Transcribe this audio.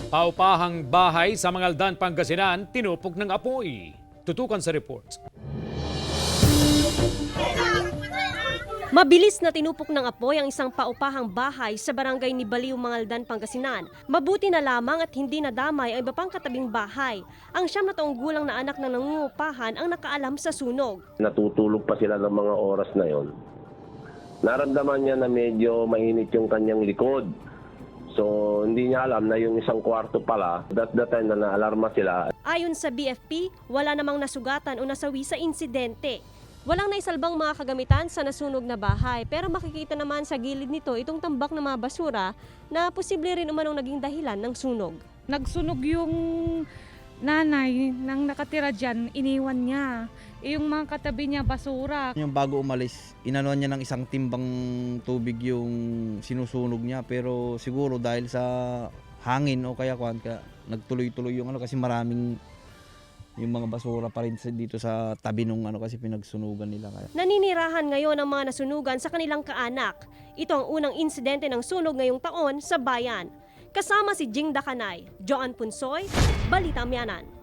Paupahang bahay sa Mangaldan, Pangasinan, tinupok ng apoy. Tutukan sa report. Mabilis na tinupok ng apoy ang isang paupahang bahay sa barangay ni Baliw, Mangaldan, Pangasinan. Mabuti na lamang at hindi nadamay ang iba pang katabing bahay. Ang 9 na taong gulang na anak ng nangungupahan ang nakaalam sa sunog. Natutulog pa sila ng mga oras na yon. Naramdaman niya na medyo mainit yung kanyang likod. So hindi niya alam na yung isang kwarto pala, that time na naalarma sila. Ayon sa BFP, wala namang nasugatan o nasawi sa insidente. Walang naisalbang mga kagamitan sa nasunog na bahay, pero makikita naman sa gilid nito itong tambak ng mga basura na posible rin umanong naging dahilan ng sunog. Nagsunog yung nanay nang nakatira dyan, iniwan niya. Yung mga katabi niya basura. Yung bago umalis, inanuan niya ng isang timbang tubig yung sinusunog niya, pero siguro dahil sa hangin o kaya nagtuloy-tuloy yung kasi maraming yung mga basura pa rin dito sa tabi nung kasi pinagsunugan nila. Naninirahan ngayon ang mga nasunugan sa kanilang kaanak. Ito ang unang insidente ng sunog ngayong taon sa bayan. Kasama si Jing Dakanay, Joan Punsoy, Balitang Miyanan.